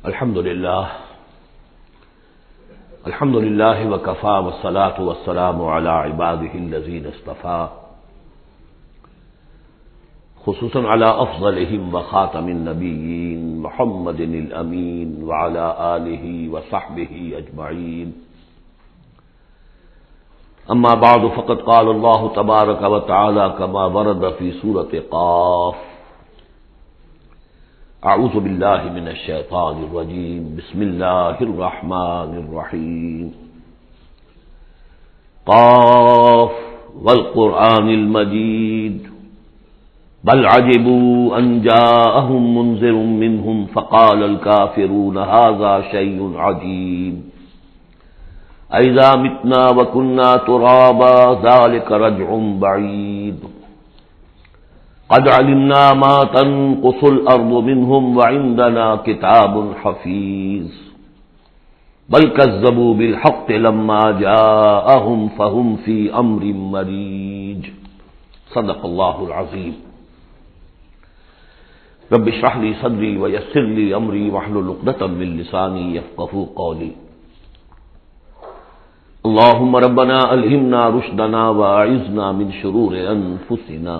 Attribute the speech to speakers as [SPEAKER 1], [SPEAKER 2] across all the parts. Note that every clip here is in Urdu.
[SPEAKER 1] الحمد لله وكفى والصلاة والسلام على عباده الذين اصطفى خصوصا على أفضلهم وخاتم النبيين محمد الأمين وعلى آله وصحبه أجمعين. أما بعد فقد قال الله تبارك وتعالى كما ورد في سورة قاف: اعوذ باللہ من الشیطان الرجیم بسم اللہ الرحمن الرحیم. قاف والقرآن المجید بل عجبوا ان جاءهم منذر منهم فقال الكافرون هذا شيء عجیب اذا متنا وكنا ترابا ذلك رجع بعید قد علمنا ما تنقص الارض منهم وعندنا كتاب حفيظ بل كذبوا بالحق لما جاءهم فهم في امر مريج. صدق الله العظيم. رب اشرح لي صدري ويسر لي امري واحلل عقدة من لساني يفقهوا قولي. اللهم ربنا الهمنا رشدنا واعذنا من شرور انفسنا.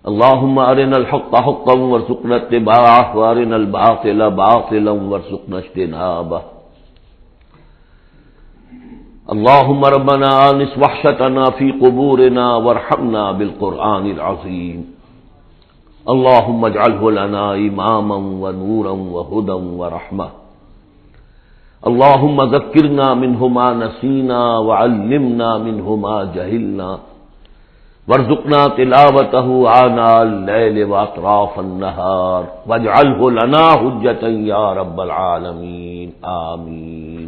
[SPEAKER 1] اللهم ارنا الحق حقا وارزقنا اتباعه وارنا الباطل باطلا وارزقنا اجتنابه. اللهم ربنا آنس وحشتنا في قبورنا وارحمنا بالقرآن العظيم. اللهم اجعله لنا إماما ونورا وهدى ورحمة. اللهم ذكرنا منه ما نسينا وعلمنا منه ما جهلنا وارزقنا تلاوته آناء الليل وأطراف النهار واجعله لنا حجة يا رب العالمين آمين.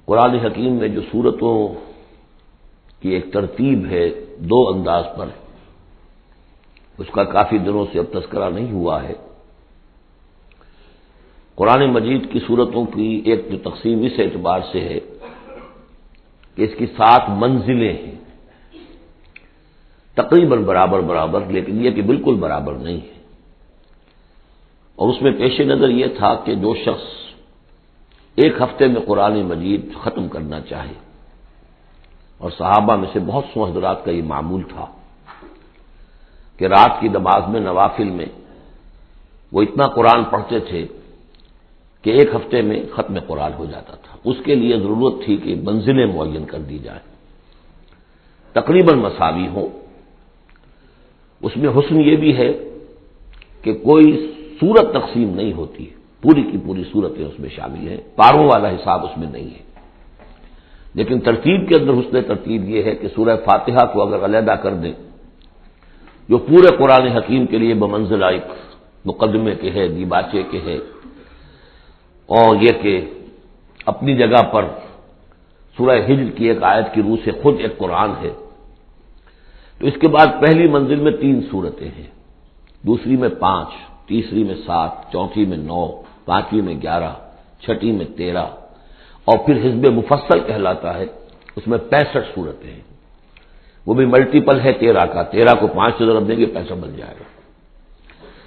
[SPEAKER 1] قرآن حکیم میں جو سورتوں کی ایک ترتیب ہے دو انداز پر، اس کا کافی دنوں سے اب تذکرہ نہیں ہوا ہے. قرآن مجید کی سورتوں کی ایک جو تقسیم اس اعتبار سے ہے کہ اس کی 7 منزلیں ہیں، تقریباً برابر، لیکن یہ کہ بالکل برابر نہیں ہے. اور اس میں پیش نظر یہ تھا کہ جو شخص ایک ہفتے میں قرآن مجید ختم کرنا چاہے، اور صحابہ میں سے بہت سے حضرات کا یہ معمول تھا کہ رات کی نماز میں نوافل میں وہ اتنا قرآن پڑھتے تھے کہ ایک ہفتے میں ختم قرآن ہو جاتا تھا. اس کے لیے ضرورت تھی کہ منزلیں معین کر دی جائیں، تقریباً مساوی ہوں. اس میں حسن یہ بھی ہے کہ کوئی سورت تقسیم نہیں ہوتی، پوری کی پوری صورتیں اس میں شامل ہیں، پاروں والا حساب اس میں نہیں ہے. لیکن ترتیب کے اندر حسن ترتیب یہ ہے کہ سورہ فاتحہ کو اگر علیحدہ کر دیں، جو پورے قرآن حکیم کے لیے بمنزلہ ایک مقدمے کے ہے، دیباچے کے ہے، اور یہ کہ اپنی جگہ پر سورہ ہجر کی ایک آیت کی روح سے خود ایک قرآن ہے، تو اس کے بعد پہلی منزل میں 3 سورتیں ہیں، دوسری میں 5، تیسری میں 7، چوتھی میں 9، پانچویں میں 11، چھٹی میں 13، اور پھر حزب مفصل کہلاتا ہے، اس میں 65 سورتیں ہیں. وہ بھی ملٹیپل ہے 13 کا، 13 کو 5 سے ضرب دیں گے 65 بن جائے گا.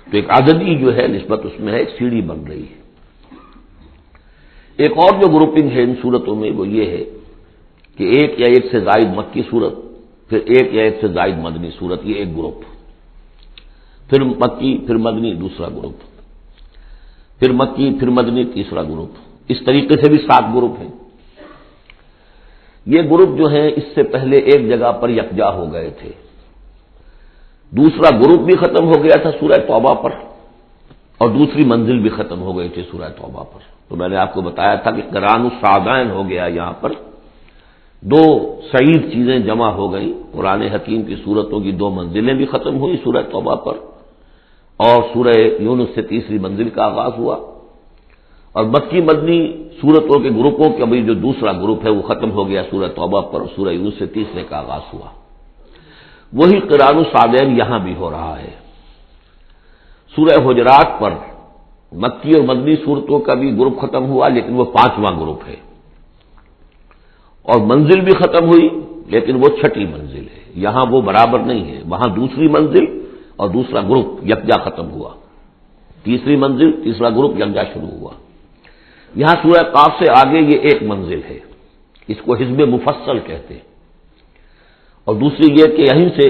[SPEAKER 1] تو ایک عددی جو ہے نسبت اس میں ہے، ایک سیڑھی بن رہی ہے. ایک اور جو گروپنگ ہے ان صورتوں میں وہ یہ ہے کہ ایک یا ایک سے زائد مکی صورت، پھر ایک یا ایک سے زائد مدنی صورت، یہ ایک گروپ، پھر مکی پھر مدنی دوسرا گروپ، پھر مکی پھر مدنی تیسرا گروپ. اس طریقے سے بھی 7 گروپ ہیں. یہ گروپ جو ہیں اس سے پہلے ایک جگہ پر یکجا ہو گئے تھے. دوسرا گروپ بھی ختم ہو گیا تھا سورہ توبہ پر، اور دوسری منزل بھی ختم ہو گئی تھی سورہ توبہ پر. تو میں نے آپ کو بتایا تھا کہ قرآن السعدین ہو گیا، یہاں پر 2 سعید چیزیں جمع ہو گئیں. قرآن حکیم کی صورتوں کی 2 منزلیں بھی ختم ہوئی سورہ توبہ پر، اور سورہ یونس سے تیسری منزل کا آغاز ہوا. اور مکی مدنی صورتوں کے گروپوں کا بھی جو دوسرا گروپ ہے وہ ختم ہو گیا سورہ توبہ پر، اور سورہ یونس سے تیسرے کا آغاز ہوا. وہی قرآن السعدین یہاں بھی ہو رہا ہے. سورہ حجرات پر مکی اور مدنی صورتوں کا بھی گروپ ختم ہوا، لیکن وہ 5واں گروپ ہے، اور منزل بھی ختم ہوئی لیکن وہ 6ٹھی منزل ہے. یہاں وہ برابر نہیں ہے، وہاں دوسری منزل اور دوسرا گروپ یکجا ختم ہوا، تیسری منزل تیسرا گروپ یکجا شروع ہوا۔ یہاں سورہ قاف سے آگے یہ ایک منزل ہے، اس کو حزب مفصل کہتے ہیں، اور دوسری یہ کہ یہیں سے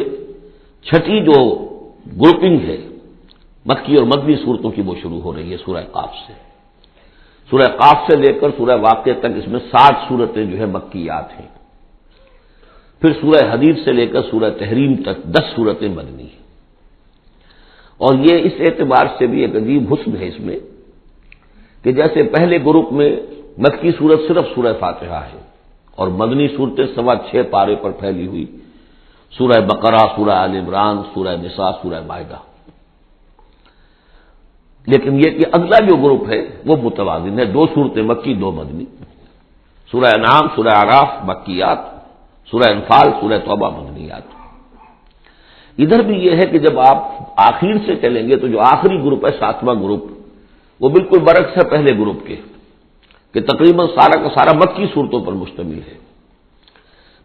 [SPEAKER 1] چھٹی جو گروپنگ ہے مکی اور مدنی صورتوں کی وہ شروع ہو رہی ہے سورہ قاف سے۔ سورہ قاف سے لے کر سورہ واقعہ تک اس میں 60 صورتیں جو ہے مکیات ہیں، پھر سورہ حدید سے لے کر سورہ تحریم تک 10 صورتیں مدنی ہیں۔ اور یہ اس اعتبار سے بھی ایک عجیب حسن ہے اس میں کہ جیسے پہلے گروپ میں مکی صورت صرف سورہ فاتحہ ہے اور مدنی صورتیں 6.25 پارے پر پھیلی ہوئی، سورہ بقرہ، سورہ آل عمران، سورہ نساء، سورہ مائدہ۔ لیکن یہ کہ اگلا جو گروپ ہے وہ متوازن ہے، 2 صورتیں مکی 2 مدنی، سورہ انعام، سورہ اعراف مکیات، سورہ انفال، سورہ توبہ مدنیات۔ ادھر بھی یہ ہے کہ جب آپ آخر سے چلیں گے تو جو آخری گروپ ہے 7واں گروپ، وہ بالکل برعکس ہے پہلے گروپ کے، کہ تقریباً سارا کا سارا مکی صورتوں پر مشتمل ہے۔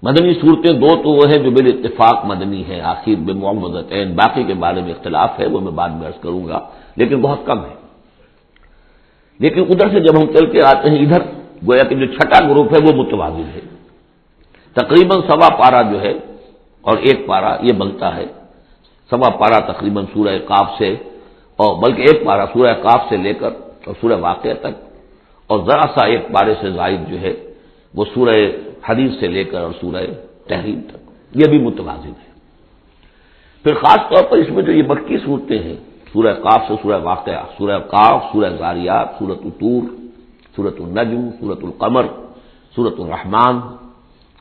[SPEAKER 1] مدنی صورتیں 2 تو وہ ہیں جو بالاتفاق مدنی ہیں، آخر بمعوذتین، باقی کے بارے میں اختلاف ہے، وہ میں بعد میں عرض کروں گا، لیکن بہت کم ہے۔ لیکن ادھر سے جب ہم چل کے آتے ہیں ادھر، گویا کہ جو چھٹا گروپ ہے وہ متوازن ہے، تقریباً 1.25 پارہ جو ہے اور 1 پارہ یہ بنتا ہے، 1.25 پارہ تقریباً سورہ قاف سے، اور بلکہ 1 پارہ سورہ قاف سے لے کر اور سورہ واقعہ تک، اور ذرا سا 1 پارے سے زائد جو ہے وہ سورہ حدید سے لے کر اور سورہ تحریم تک، یہ بھی متوازن ہے۔ پھر خاص طور پر اس میں جو یہ مکی صورتیں ہیں، سورہ قاف سے سورہ واقعہ، سورہ قاف، سورہ ذاریات، سورۃ الطور، سورۃ النجم، سورۃ القمر، سورۃ الرحمن،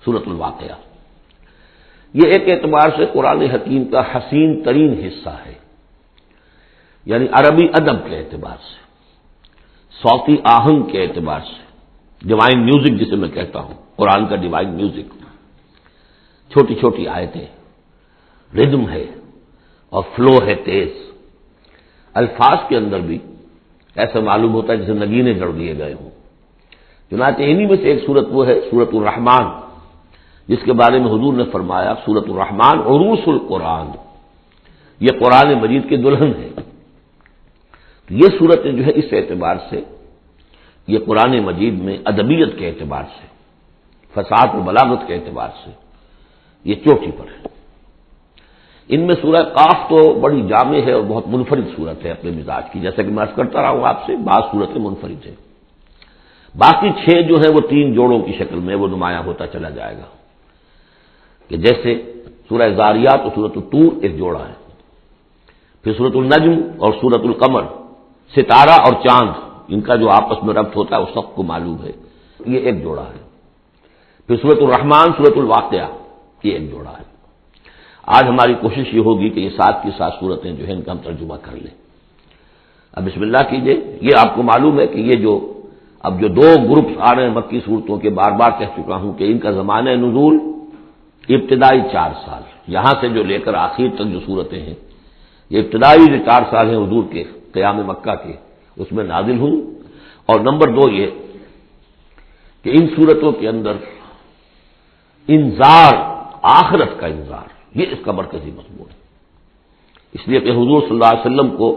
[SPEAKER 1] سورۃ الواقعہ، یہ ایک اعتبار سے قرآن حکیم کا حسین ترین حصہ ہے، یعنی عربی ادب کے اعتبار سے، صوتی آہنگ کے اعتبار سے، ڈیوائن میوزک جسے میں کہتا ہوں، قرآن کا ڈیوائن میوزک، چھوٹی چھوٹی آیتیں، ردم ہے اور فلو ہے تیز، الفاظ کے اندر بھی ایسا معلوم ہوتا ہے جیسے نگینے جڑ دیے گئے ہوں۔ چنانچہ انہی میں سے ایک سورت وہ ہے سورۃ الرحمن، جس کے بارے میں حضور نے فرمایا سورۃ الرحمن عروس القرآن، یہ قرآن مجید کی دلہن ہے۔ تو یہ صورتیں جو ہے اس اعتبار سے یہ قرآن مجید میں ادبیت کے اعتبار سے، فصاحت و بلاغت کے اعتبار سے یہ چوٹی پر ہے۔ ان میں سورہ قاف تو بڑی جامع ہے اور بہت منفرد صورت ہے اپنے مزاج کی، جیسا کہ میں عرض کرتا رہا ہوں آپ سے، بعض صورتیں منفرد ہیں، باقی 6 جو ہیں وہ 3 جوڑوں کی شکل میں وہ نمایاں ہوتا چلا جائے گا، کہ جیسے سورہ ذاریات اور سورۃ الطور ایک جوڑا ہے، پھر سورۃ النجم اور سورۃ القمر، ستارہ اور چاند، ان کا جو آپس میں ربط ہوتا ہے وہ سب کو معلوم ہے، یہ ایک جوڑا ہے، پھر سورۃ الرحمن، سورۃ الواقعہ، یہ ایک جوڑا ہے۔ آج ہماری کوشش یہ ہوگی کہ یہ 7 کی 7 صورتیں جو ہیں ان کا ہم ترجمہ کر لیں۔ اب بسم اللہ کیجئے۔ یہ آپ کو معلوم ہے کہ یہ جو اب جو 2 گروپس آ رہے ہیں مکی صورتوں کے، بار بار کہہ چکا ہوں کہ ان کا زمانہ نزول ابتدائی 4 سال، یہاں سے جو لے کر آخر تک جو صورتیں ہیں، یہ ابتدائی جو 4 سال ہیں حضور کے قیام مکہ کے، اس میں نازل ہوئی۔ اور نمبر 2 یہ کہ ان صورتوں کے اندر انذار، آخرت کا انذار، یہ اس کا مرکزی مضمون ہے، اس لیے کہ حضور صلی اللہ علیہ وسلم کو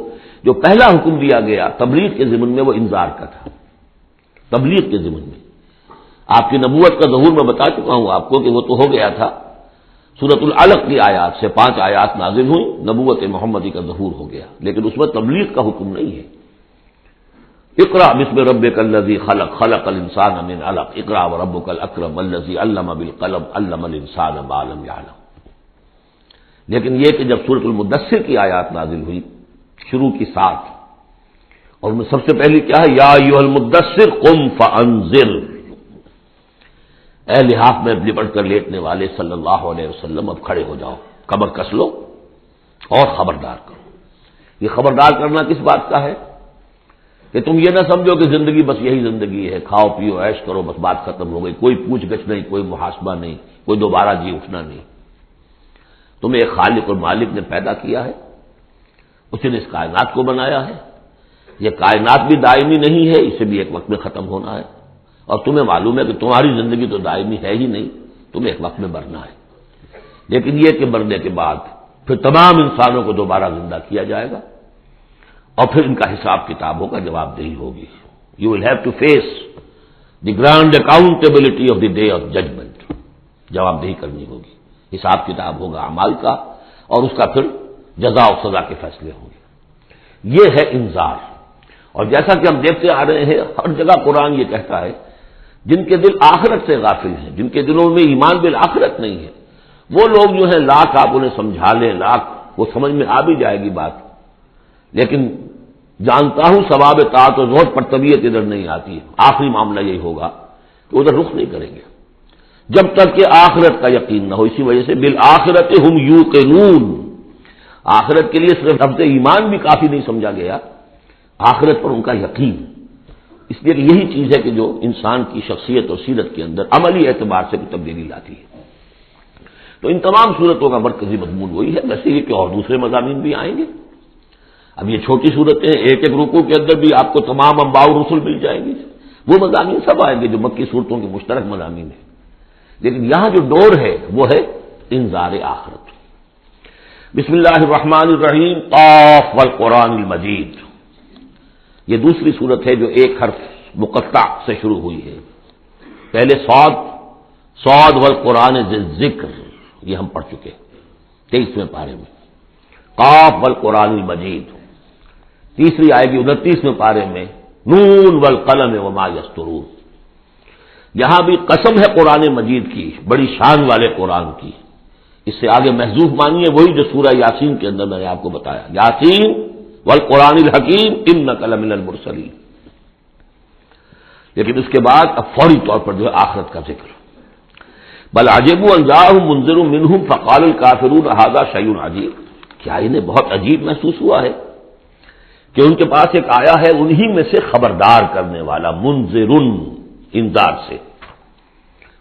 [SPEAKER 1] جو پہلا حکم دیا گیا تبلیغ کے ضمن میں وہ انذار کا تھا، تبلیغ کے ضمن میں۔ آپ کی نبوت کا ظہور میں بتا چکا ہوں آپ کو کہ وہ تو ہو گیا تھا، سورۃ العلق کی آیات سے 5 آیات نازل ہوئی، نبوت محمدی کا ظہور ہو گیا، لیکن اس میں تبلیغ کا حکم نہیں ہے۔ اقرأ بسم ربک الذی خلق، خلق الانسان من علق، اقرأ وربک الاکرم الذی علم بالقلم، علم الانسان ما لم یعلم۔ لیکن یہ کہ جب سورۃ المدثر کی آیات نازل ہوئی شروع کی 7، اور میں سب سے پہلی کیا ہے، یا ایھا المدثر قم فانذر، اے لحاف میں لپٹ کر لیٹنے والے صلی اللہ علیہ وسلم اب کھڑے ہو جاؤ، کمر کس لو اور خبردار کرو۔ یہ خبردار کرنا کس بات کا ہے کہ تم یہ نہ سمجھو کہ زندگی بس یہی زندگی ہے، کھاؤ پیو عیش کرو بس بات ختم ہو گئی، کوئی پوچھ گچھ نہیں، کوئی محاسبہ نہیں، کوئی دوبارہ جی اٹھنا نہیں۔ تمہیں ایک خالق اور مالک نے پیدا کیا ہے، اسی نے اس کائنات کو بنایا ہے، یہ کائنات بھی دائمی نہیں ہے، اسے بھی ایک وقت میں ختم ہونا ہے، اور تمہیں معلوم ہے کہ تمہاری زندگی تو دائمی ہے ہی نہیں، تمہیں ایک وقت میں مرنا ہے۔ لیکن یہ کہ مرنے کے بعد پھر تمام انسانوں کو دوبارہ زندہ کیا جائے گا اور پھر ان کا حساب کتاب ہوگا، جواب دہی ہوگی. You will have to face the grand accountability of the day of judgement. جواب دہی کرنی ہوگی، حساب کتاب ہوگا اعمال کا، اور اس کا پھر جزا و سزا کے فیصلے ہوں گے. یہ ہے انذار. اور جیسا کہ ہم دیکھتے آ رہے ہیں ہر جگہ قرآن یہ کہتا ہے جن کے دل آخرت سے غافل ہیں، جن کے دلوں میں ایمان بالآخرت نہیں ہے، وہ لوگ جو ہیں لاکھ آپ انہیں سمجھا لیں، لاکھ وہ سمجھ میں آ بھی جائے گی بات، لیکن جانتا ہوں ثواب طاعت و زہد پر طبیعت ادھر نہیں آتی ہے. آخری معاملہ یہی ہوگا کہ ادھر رخ نہیں کریں گے جب تک کہ آخرت کا یقین نہ ہو. اسی وجہ سے بالآخرت ہم یوقنون، آخرت کے لیے صرف لفظ ایمان بھی کافی نہیں سمجھا گیا، آخرت پر ان کا یقین. اس لیے کہ یہی چیز ہے کہ جو انسان کی شخصیت اور سیرت کے اندر عملی اعتبار سے تبدیلی لاتی ہے. تو ان تمام صورتوں کا مرکزی مضمون وہی ہے. ویسے یہ کہ اور دوسرے مضامین بھی آئیں گے. اب یہ چھوٹی صورتیں ایک ایک رکوع کے اندر بھی آپ کو تمام انباء و رسل مل جائیں گی، وہ مضامین سب آئیں گے جو مکی صورتوں کے مشترک مضامین ہیں. لیکن یہاں جو ڈور ہے وہ ہے انذار آخرت. بسم اللہ الرحمن الرحیم. قاف والقرآن المجید. یہ دوسری صورت ہے جو ایک حرف مقطع سے شروع ہوئی ہے. پہلے صاد والقرآن ذی ذکر، یہ ہم پڑھ چکے 23ویں پارے میں. قاف والقرآن المجید تیسری آئے گی 29ویں پارے میں. نون والقلم وما یسطرون. یہاں بھی قسم ہے قرآن مجید کی، بڑی شان والے قرآن کی. اس سے آگے محذوف مانی ہے وہی جو سورہ یاسین کے اندر میں نے آپ کو بتایا، یاسین والقرآن الحکیم انک لمن المرسلین. لیکن اس کے بعد اب فوری طور پر جو ہے آخرت کا ذکر. بل عجبوا ان جاءهم منذر منهم فقال الكافرون هذا شيء عجیب. کیا انہیں بہت عجیب محسوس ہوا ہے کہ ان کے پاس ایک آیا ہے انہی میں سے خبردار کرنے والا، منذر انذار سے.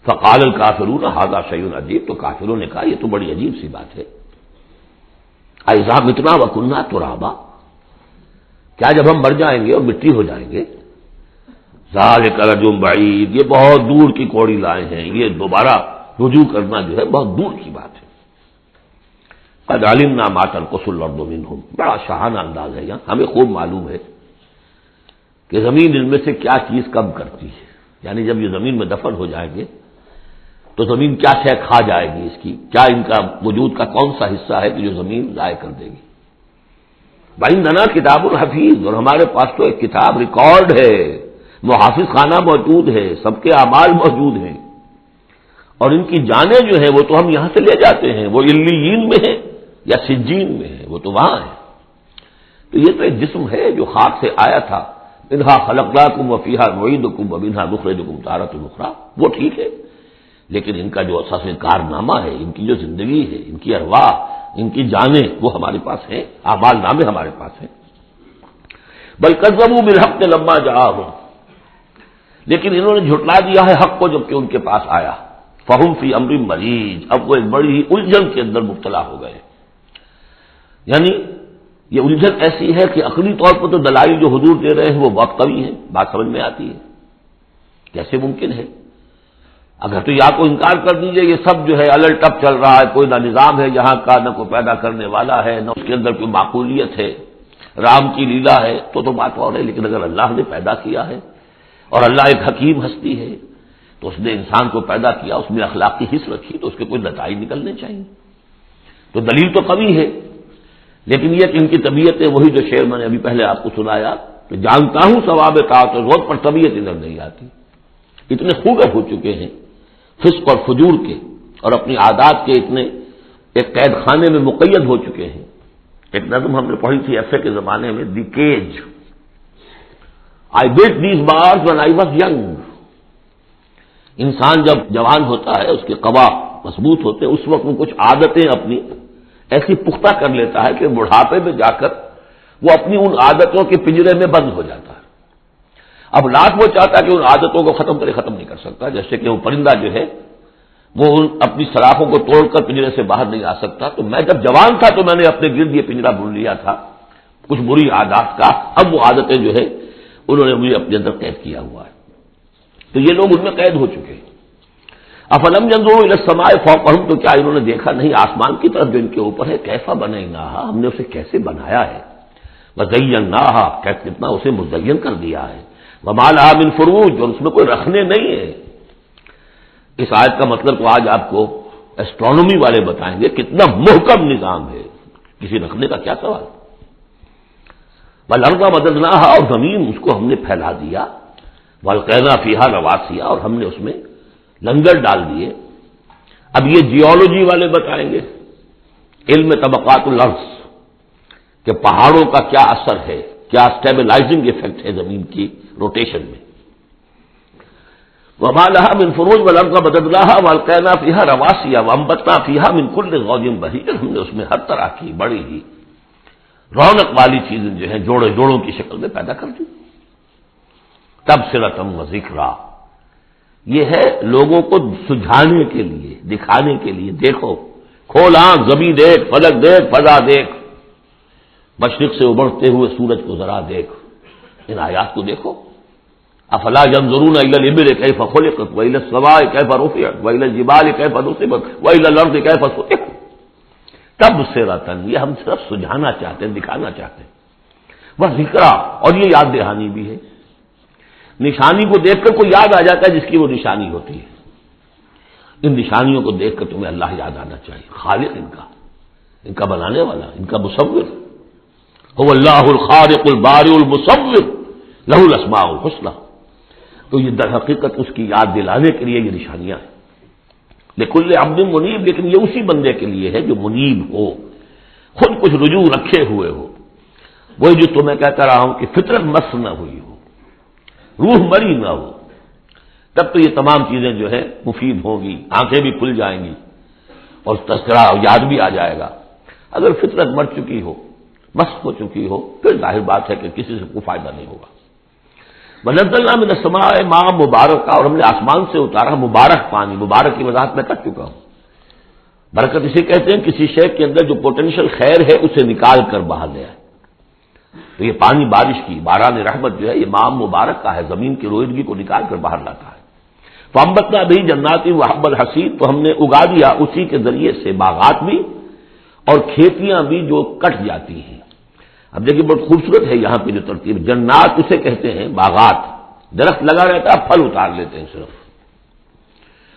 [SPEAKER 1] فقال الکافرون ھذا شیء عجیب. تو کافروں نے کہا یہ تو بڑی عجیب سی بات ہے. اذا متنا وکنا ترابا، کیا جب ہم مر جائیں گے اور مٹی ہو جائیں گے؟ ذالک رجل بعید، یہ بہت دور کی کوڑی لائے ہیں، یہ دوبارہ رجوع کرنا جو ہے بہت دور کی بات ہے. قد علمنا ما تنقص الارض منهم. بڑا شاہانہ انداز ہے یہاں. ہمیں خوب معلوم ہے کہ زمین ان میں سے کیا چیز کم کرتی ہے. یعنی جب یہ زمین میں دفن ہو جائیں گے تو زمین کیا شے کھا جائے گی، اس کی کیا ان کا وجود کا کون سا حصہ ہے کہ جو زمین ضائع کر دے گی. بَعِندَنَا کتاب الحفیظ، اور ہمارے پاس تو ایک کتاب ریکارڈ ہے، محافظ خانہ موجود ہے، سب کے اعمال موجود ہیں، اور ان کی جانیں جو ہیں وہ تو ہم یہاں سے لے جاتے ہیں، وہ علیین میں ہے یا سجین میں ہے، وہ تو وہاں ہے. تو یہ تو ایک جسم ہے جو خاک سے آیا تھا. منھا خلقناکم وفیھا نعیدکم ومنھا نخرجکم تارۃ اخری. وہ ٹھیک ہے، لیکن ان کا جو اساس کارنامہ ہے، ان کی جو زندگی ہے، ان کی ارواح، ان کی جانیں وہ ہمارے پاس ہیں، اعمال نامے ہمارے پاس ہیں. بل کذبوا بالحق لما جاءهم، لیکن انہوں نے جھٹلا دیا ہے حق کو جب کہ ان کے پاس آیا. فہم فی امر مریج، اب وہ ایک بڑی ہی الجھن کے اندر مبتلا ہو گئے. یعنی یہ الجھن ایسی ہے کہ عقلی طور پر تو دلائل جو حضور دے رہے ہیں وہ بہت قوی ہیں، بات سمجھ میں آتی ہے. کیسے ممکن ہے؟ اگر تو یا کو انکار کر دیجئے یہ سب جو ہے الٹ ٹپ چل رہا ہے، کوئی نہ نظام ہے یہاں کا، نہ کوئی پیدا کرنے والا ہے، نہ اس کے اندر کوئی معقولیت ہے، رام کی لیلا ہے، تو بات اور ہے. لیکن اگر اللہ نے پیدا کیا ہے اور اللہ ایک حکیم ہستی ہے تو اس نے انسان کو پیدا کیا، اس میں اخلاقی حص رکھی، تو اس کے کوئی نتائج نکلنے چاہیے. تو دلیل تو قوی ہے، لیکن یہ کہ ان کی طبیعتیں وہی جو شعر میں نے ابھی پہلے آپ کو سنایا کہ جانتا ہوں ثواب طاعت و زہد پر طبیعت ادھر نہیں آتی. اتنے خوگر ہو چکے ہیں فسق اور فجور کے اور اپنی عادات کے اتنے ایک قید خانے میں مقید ہو چکے ہیں. ایک نظم ہم نے پڑھی تھی ایف اے کے زمانے میں، the cage. I built these bars when I was young. انسان جب جوان ہوتا ہے، اس کے قوا مضبوط ہوتے ہیں، اس وقت وہ کچھ عادتیں اپنی ایسی پختہ کر لیتا ہے کہ بڑھاپے میں جا کر وہ اپنی ان عادتوں کے پنجرے میں بند ہو جاتا ہے. اب لاکھ وہ چاہتا ہے کہ ان عادتوں کو ختم نہیں کر سکتا. جیسے کہ وہ پرندہ جو ہے وہ اپنی سلاخوں کو توڑ کر پنجرے سے باہر نہیں آ سکتا. تو میں جب جوان تھا تو میں نے اپنے گرد یہ پنجرا بن لیا تھا کچھ بری عادات کا. اب وہ عادتیں جو ہے انہوں نے مجھے اپنے اندر قید کیا ہوا ہے. تو یہ لوگ ان میں قید ہو چکے ہیں. افلم ينظروا الى السماء فوقهم، تو کیا انہوں نے دیکھا نہیں آسمان کی طرف جو ان کے اوپر ہے، کیفا بنیناہا، ہم نے اسے کیسے بنایا ہے، وزیناہا، کتنا اسے مزین کر دیا ہے، وما لہا من فروج، اور اس میں کوئی رکھنے نہیں ہے۔ اس آیت کا مطلب تو آج آپ کو ایسٹرونومی والے بتائیں گے، کتنا محکم نظام ہے، کسی رکھنے کا کیا سوال۔ والارض مددناہا، اور زمین اس کو ہم نے پھیلا دیا، والقینا فیہا رواسیا، اور ہم نے اس میں لنگر ڈال دیے۔ اب یہ جیولوجی والے بتائیں گے، علم طبقات الارض، کہ پہاڑوں کا کیا اثر ہے، کیا اسٹیبلائزنگ ایفیکٹ ہے زمین کی روٹیشن میں۔ وما لها من فروج والارض مددناها والقینا فیہا رواسیا وانبتنا فیہا من کل زوج بہیج، ہم نے اس میں ہر طرح کی بڑی ہی رونق والی چیزیں جو ہیں جوڑے جوڑوں کی شکل میں پیدا کر دی۔ تبصرۃ و ذکریٰ، یہ ہے لوگوں کو سجھانے کے لیے، دکھانے کے لیے، دیکھو، کھول آنکھ، زمین دیکھ، فلک دیکھ، فضا دیکھ، مشرق سے ابھرتے ہوئے سورج کو ذرا دیکھ، ان آیات کو دیکھو۔ افلا ينظرون الى الابل كيف خلقت والى السماء كيف رفعت والى الجبال كيف نصبت والى الارض كيف سطحت۔ تبصرۃ، یہ ہم صرف سجھانا چاہتے ہیں، دکھانا چاہتے ہیں، وہ ذکرا، اور یہ یاد دہانی بھی ہے۔ نشانی کو دیکھ کر کوئی یاد آ جاتا ہے جس کی وہ نشانی ہوتی ہے، ان نشانیوں کو دیکھ کر تمہیں اللہ یاد آنا چاہیے، خالق ان کا بنانے والا، ان کا مصور، هو اللہ الخالق البارئ المصور لہ الاسماء الحسنی۔ تو یہ در حقیقت اس کی یاد دلانے کے لیے یہ نشانیاں ہیں۔ لکل عبد منیب، لیکن یہ اسی بندے کے لیے ہے جو منیب ہو، خود کچھ رجوع رکھے ہوئے ہو، وہی جو تمہیں کہتا رہا ہوں کہ فطرت مس نہ ہوئی ہو، روح مری نہ ہو، تب تو یہ تمام چیزیں جو ہے مفید ہوں گی، آنکھیں بھی کھل جائیں گی اور تذکرہ یاد بھی آ جائے گا۔ اگر فطرت مر چکی ہو، مست ہو چکی ہو، پھر ظاہر بات ہے کہ کسی سے کوئی فائدہ نہیں ہوگا۔ وَنَزَّلْنَا مِنَ السَّمَاءِ مَاءً مُبَارَكًا، اور ہم نے آسمان سے اتارا مبارک پانی، مبارک کی وضاحت میں کر چکا ہوں۔ برکت اسے کہتے ہیں کسی شے کے اندر جو پوٹینشیل خیر ہے اسے نکال کر باہر لے آئے۔ تو یہ پانی بارش کی، باران رحمت جو ہے یہ ماء مبارک کا ہے، زمین کی روئیدگی کو نکال کر باہر لاتا ہے۔ فَأَنبَتْنَا بِهِ جَنَّاتٍ وَحَبَّ الْحَصِيدِ، تو ہم نے اگا دیا اسی کے ذریعے سے باغات بھی اور کھیتیاں بھی جو کٹ جاتی ہیں۔ اب دیکھیے بہت خوبصورت ہے یہاں پہ جو ترتیب، جنات اسے کہتے ہیں باغات، درخت لگا رہتا ہے، پھل اتار لیتے ہیں صرف،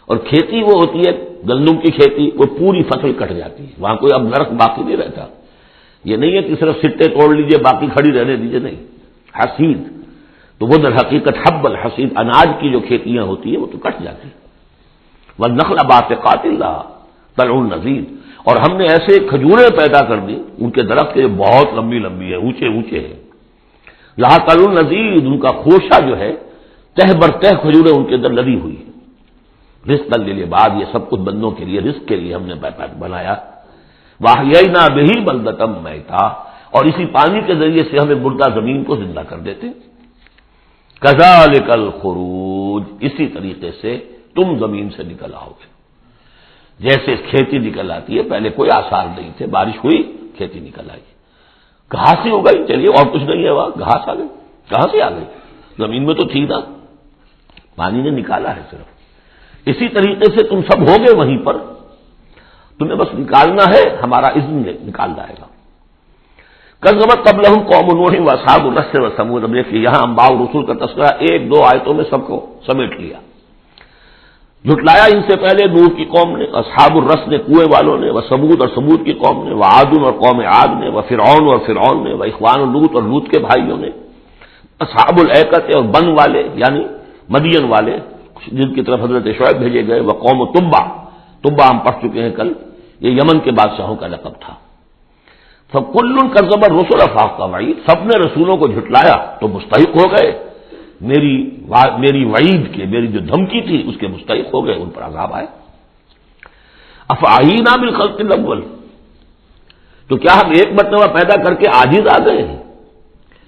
[SPEAKER 1] اور کھیتی وہ ہوتی ہے گندم کی کھیتی، وہ پوری فصل کٹ جاتی ہے، وہاں کوئی اب درخت باقی نہیں رہتا۔ یہ نہیں ہے کہ صرف سٹے توڑ لیجئے باقی کھڑی رہنے دیجئے، نہیں، حصید تو وہ در حقیقت حب الحصید، اناج کی جو کھیتیاں ہوتی ہیں وہ تو کٹ جاتی ہیں۔ والنخل باسقات لها طلع نضید، اور ہم نے ایسے کھجوریں پیدا کر دی، ان کے درخت کے بہت لمبی لمبی ہیں، اونچے اونچے ہیں، لها طلع نضید، ان کا خوشہ جو ہے تہ بر تہ کھجوریں ان کے اندر لدی ہوئی ہیں۔ رزقا للعباد، یہ سب کچھ بندوں کے لیے، رزق کے لیے ہم نے بنایا۔ واحیینا بہ بلدۃ میتا، اور اسی پانی کے ذریعے سے ہمیں مردہ زمین کو زندہ کر دیتے۔ کذالک الخروج، اسی طریقے سے تم زمین سے نکل آؤ گے، جیسے کھیتی نکل آتی ہے، پہلے کوئی آثار نہیں تھے، بارش ہوئی کھیتی نکل آئی، گھاس ہی ہو گئی، چلیے اور کچھ نہیں ہے، وہاں گھاس آ گئی، کہاں سے آ گئی؟ زمین میں تو تھی نا، پانی نے نکالا ہے صرف۔ اسی طریقے سے تم سب ہوگے وہیں پر، تمہیں بس نکالنا ہے، ہمارا اذن نکال جائے گا۔ کذبت قبلہم قوم نوح واصحاب الرس وثمود، اب دیکھیے یہاں انباء و رسول کا تذکرہ ایک دو آیتوں میں سب کو سمیٹ لیا۔ جھٹلایا ان سے پہلے نوح کی قوم نے، اصحاب الرس نے، کنویں والوں نے، وثمود اور ثمود کی قوم نے، وعاد اور قوم عاد نے، وفرعون اور فرعون نے، واخوان لوط اور لوط کے بھائیوں نے، اصحاب الایکۃ اور بن والے یعنی مدین والے جن کی طرف حضرت شعیب بھیجے گئے، وقوم تبع، تبع ہم پڑھ چکے ہیں کل، یہ یمن کے بادشاہوں کا لقب تھا۔ فَكُلٌّ كَذَّبَ الرُّسُلَ فَحَقَّ وَعِيدِ، سب نے رسولوں کو جھٹلایا تو مستحق ہو گئے میری وعید کے، میری جو دھمکی تھی اس کے مستحق ہو گئے، ان پر عذاب آئے۔ افعینٰا بالخلق الاول، تو کیا ہم ایک مرتبہ پیدا کر کے عاجز آ گئے ہیں؟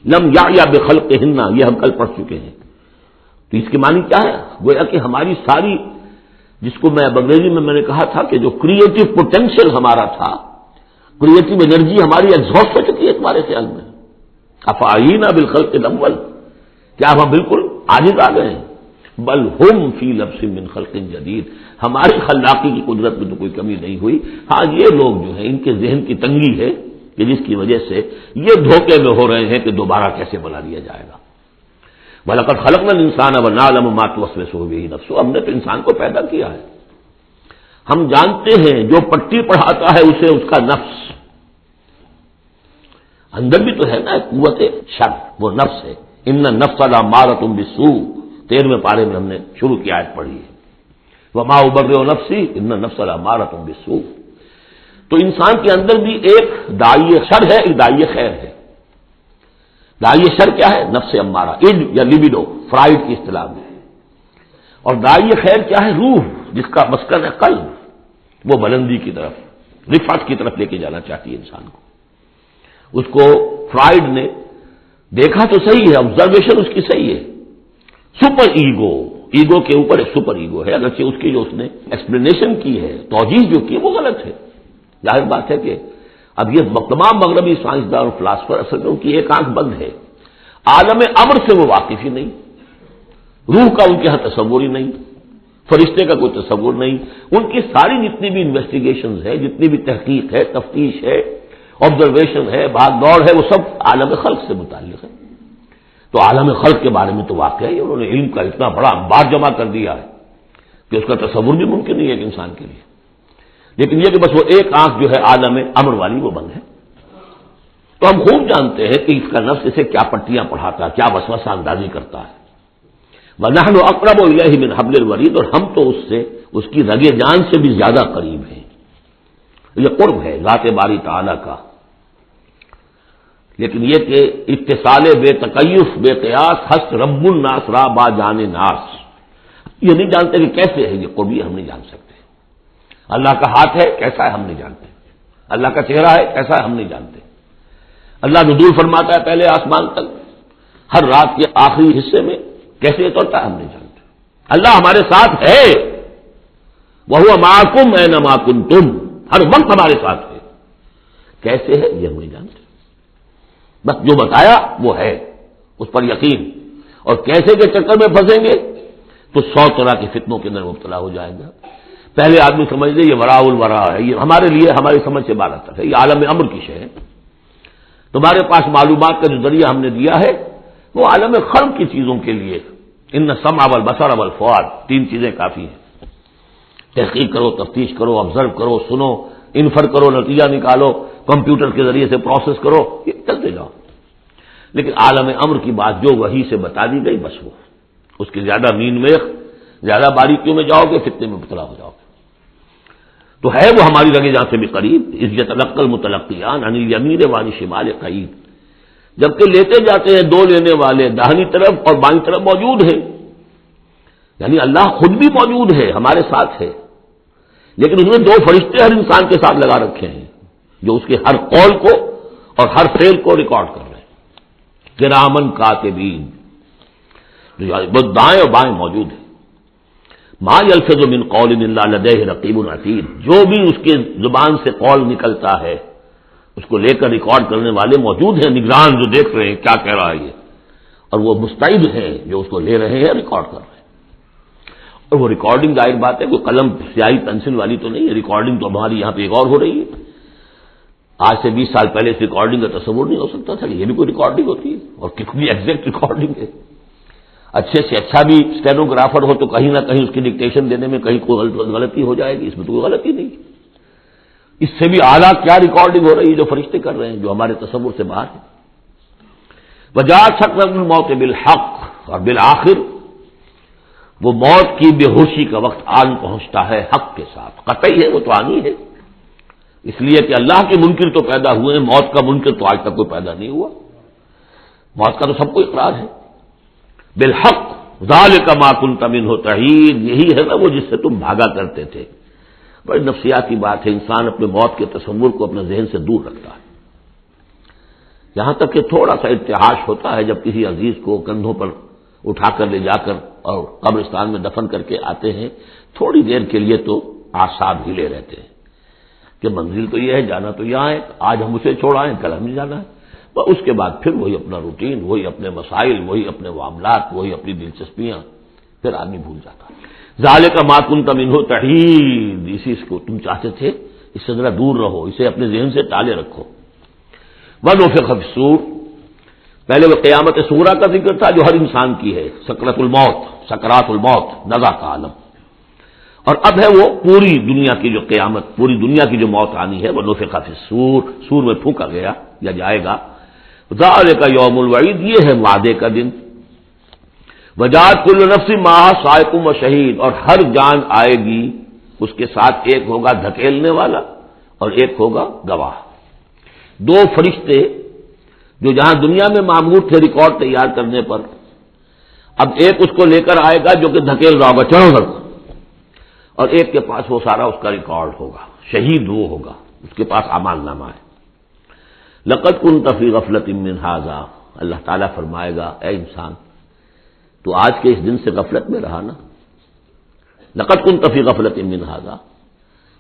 [SPEAKER 1] لم یعیا بخلقہن، یہ ہم کل پڑھ چکے ہیں۔ تو اس کے معنی کیا ہے؟ گویا کہ ہماری ساری، جس کو میں انگریزی میں نے کہا تھا کہ جو کریٹو پوٹینشیل ہمارا تھا، کریٹو انرجی ہماری ایگزاسٹ ہو چکی ہے تمہارے خیال میں۔ افعینٰا بالخلق الاول، کیا ہم بالکل عاجز آ گئے ہیں؟ بل ہم فی لبس من خلق جدید، ہماری خلاقی کی قدرت میں تو کوئی کمی نہیں ہوئی، ہاں یہ لوگ جو ہیں ان کے ذہن کی تنگی ہے کہ جس کی وجہ سے یہ دھوکے میں ہو رہے ہیں کہ دوبارہ کیسے بنا دیا جائے گا۔ وَلَقَدْ خَلَقْنَا الْإِنسَانَ وَنَعْلَمُ مَا تُوَسْوِسُ بِهِ نَفْسُهُ، ہم نے تو انسان کو پیدا کیا ہے، ہم جانتے ہیں جو پٹی پڑھاتا ہے اسے اس کا نفس، اندر بھی تو ہے نا قوت شر، وہ نفس ہے، ان النفس لامارۃ بالسوء، 13ویں پارے میں ہم نے شروع کی آیت پڑھی ہے، وما ابرئ نفسی ان النفس لامارۃ بالسوء۔ تو انسان کے اندر بھی ایک داعی شر ہے، ایک داعی خیر ہے۔ داعی شر کیا ہے؟ نفس امارہ، اڈ یا لیبیڈو فرائڈ کی اصطلاح میں، اور داعی خیر کیا ہے؟ روح، جس کا مسکن ہے قلب، وہ بلندی کی طرف، رفعت کی طرف لے کے جانا چاہتی ہے انسان کو۔ اس کو فرائڈ نے دیکھا تو صحیح ہے، آبزرویشن اس کی صحیح ہے، سپر ایگو، ایگو کے اوپر ایک سپر ایگو ہے، اگرچہ اس کی جو اس نے ایکسپلینیشن کی ہے، توجیہ جو کی وہ غلط ہے۔ ظاہر بات ہے کہ اب یہ تمام مغربی سائنسدان اور فلاسفر اصل میں ان کی ایک آنکھ بند ہے، عالم امر سے وہ واقف ہی نہیں، روح کا ان کے یہاں تصور ہی نہیں، فرشتے کا کوئی تصور نہیں، ان کی ساری جتنی بھی انویسٹیگیشنز ہے، جتنی بھی تحقیق ہے، تفتیش ہے، آبزرویشن ہے، بھاگ دوڑ ہے، وہ سب عالم خلق سے متعلق ہے۔ تو عالم خلق کے بارے میں تو واقعہ ہے، انہوں نے علم کا اتنا بڑا انبار جمع کر دیا ہے کہ اس کا تصور بھی ممکن نہیں ہے ایک انسان کے لیے، لیکن یہ کہ بس وہ ایک آنکھ جو ہے عالم امر والی وہ بند ہے۔ تو ہم خوب جانتے ہیں کہ اس کا نفس اسے کیا پٹیاں پڑھاتا ہے، کیا وسوسہ اندازی کرتا ہے۔ وَنَحْنُ أَقْرَبُ إِلَيْهِ مِنْ حَبْلِ الْوَرِيدِ، اور ہم تو اس سے اس کی رگے جان سے بھی زیادہ قریب ہیں۔ یہ قرب ہے ذات باری تعالی کا، لیکن یہ کہ اتصال بے تکیف بے قیاس ہست رب الناس را با جان ناس، یہ نہیں جانتے کہ کیسے ہے یہ قرب، یہ ہم نہیں جان سکتے۔ اللہ کا ہاتھ ہے کیسا ہے ہم نہیں جانتے، اللہ کا چہرہ ہے کیسا ہے ہم نہیں جانتے، اللہ نزول فرماتا ہے پہلے آسمان تک، ہر رات کے آخری حصے میں کیسے اترتا ہے ہم نہیں جانتے۔ اللہ ہمارے ساتھ ہے، وَهُوَ مَعَكُمْ أَيْنَمَا كُنتُمْ، ہر وقت ہمارے ساتھ ہے، کیسے ہے یہ ہم نہیں جانتے، بس جو بتایا وہ ہے، اس پر یقین، اور کیسے کے چکر میں پھنسیں گے تو 100 طرح کے فتنوں کے اندر مبتلا ہو جائے گا۔ پہلے آدمی سمجھ لے یہ وراء الورا ہے، یہ ہمارے لیے ہماری سمجھ سے باہر تک ہے، یہ عالم امر کی شے ہے۔ تمہارے پاس معلومات کا جو ذریعہ ہم نے دیا ہے وہ عالم خلق کی چیزوں کے لیے، ان السمع والبصر والفؤاد، 3 چیزیں کافی ہیں۔ تحقیق کرو، تفتیش کرو، آبزرو کرو، سنو، انفر کرو، نتیجہ نکالو، کمپیوٹر کے ذریعے سے پروسیس کرو، یہ چلتے جاؤ۔ لیکن عالم امر کی بات جو وحی سے بتا دی گئی بس وہ، اس کی زیادہ مین میخ، زیادہ باریکیوں میں جاؤ گے فتنے میں مبتلا ہو جاؤ گے۔ تو ہے وہ ہماری رگے جان سے بھی قریب، اذ یتلقی المتلقیان عن الیمین وعن الشمال قعید، جبکہ لیتے جاتے ہیں 2 لینے والے داہنی طرف اور بائیں طرف موجود ہیں، یعنی اللہ خود بھی موجود ہے، ہمارے ساتھ ہے، لیکن اس نے 2 فرشتے ہر انسان کے ساتھ لگا رکھے ہیں جو اس کے ہر قول کو اور ہر فعل کو ریکارڈ کر رہے ہیں، کرامن کاتبین، جو دائیں اور بائیں موجود ہیں۔ ما یلفظ من قول الا لدیہ رقیب عتید، جو بھی اس کے زبان سے قول نکلتا ہے اس کو لے کر ریکارڈ کرنے والے موجود ہیں، نگران جو دیکھ رہے ہیں کیا کہہ رہا ہے یہ، اور وہ مستعد ہیں جو اس کو لے رہے ہیں ریکارڈ کر رہے ہیں۔ اور وہ ریکارڈنگ ظاہر بات ہے کوئی قلم سیاہی پنسل والی تو نہیں ہے، ریکارڈنگ تو ہماری یہاں پہ ایک اور ہو رہی ہے۔ آج سے 20 سال پہلے اس ریکارڈنگ کا تصور نہیں ہو سکتا تھا، یہ بھی کوئی ریکارڈنگ ہوتی ہے، اور کتنی ایگزیکٹ ریکارڈنگ ہے۔ اچھے سے اچھا بھی اسٹینوگرافر ہو تو کہیں نہ کہیں اس کی ڈکٹیشن دینے میں کہیں کوئی غلطی ہو جائے گی، اس میں تو کوئی غلطی نہیں۔ اس سے بھی اعلیٰ کیا ریکارڈنگ ہو رہی ہے جو فرشتے کر رہے ہیں، جو ہمارے تصور سے باہر ہے۔ وجاءت سکرۃ الموت بالحق، اور بالآخر وہ موت کی بے ہوشی کا وقت آن پہنچتا ہے حق کے ساتھ، قطعی ہے وہ تو آنی ہے، اس لیے کہ اللہ کے منکر تو پیدا ہوئے ہیں، موت کا منکر تو آج تک کوئی پیدا نہیں ہوا، موت کا تو سب کو اقرار ہے۔ بالحق ذالک ما کنت منہ تحید، یہی ہے نا وہ جس سے تم بھاگا کرتے تھے۔ بڑی نفسیاتی بات ہے، انسان اپنے موت کے تصور کو اپنے ذہن سے دور رکھتا ہے، یہاں تک کہ تھوڑا سا ارتعاش ہوتا ہے جب کسی عزیز کو کندھوں پر اٹھا کر لے جا کر اور قبرستان میں دفن کر کے آتے ہیں، تھوڑی دیر کے لیے تو اعصاب ہلے رہتے ہیں کہ منزل تو یہ ہے، جانا تو یہاں ہے، آج ہم اسے چھوڑ آئے کل ہمیں جانا ہے، اس کے بعد پھر وہی اپنا روٹین، وہی اپنے مسائل، وہی اپنے معاملات، وہی اپنی دلچسپیاں، پھر آدمی بھول جاتا. ذالک ما کنت منہ تحید، اسی کو تم چاہتے تھے، اس سے ذرا دور رہو، اسے اپنے ذہن سے ٹالے رکھو. ونفخ فی الصور، پہلے وہ قیامت صغریٰ کا ذکر تھا جو ہر انسان کی ہے، سکرات الموت، سکرات الموت، نزع کا عالم. اور اب ہے وہ پوری دنیا کی جو قیامت، پوری دنیا کی جو موت آنی ہے. ونفخ فی الصور، سور میں پھونکا گیا یا جائے گا. ذالک یوم الوعید، یہ ہے وعدے کا دن. وجاءت کل نفس معها سائق و شہید، اور ہر جان آئے گی، اس کے ساتھ ایک ہوگا دھکیلنے والا اور ایک ہوگا گواہ. دو فرشتے جو جہاں دنیا میں معمور تھے ریکارڈ تیار کرنے پر، اب ایک اس کو لے کر آئے گا جو کہ دھکیل رہا ہوگا، چڑھو گھر، اور ایک کے پاس وہ سارا اس کا ریکارڈ ہوگا. شہید وہ ہوگا، اس کے پاس اعمال نامہ ہے. لقد كنت في غفلة من هذا، اللہ تعالیٰ فرمائے گا اے انسان تو آج کے اس دن سے غفلت میں رہا نا. لقد كنت في غفلة من هذا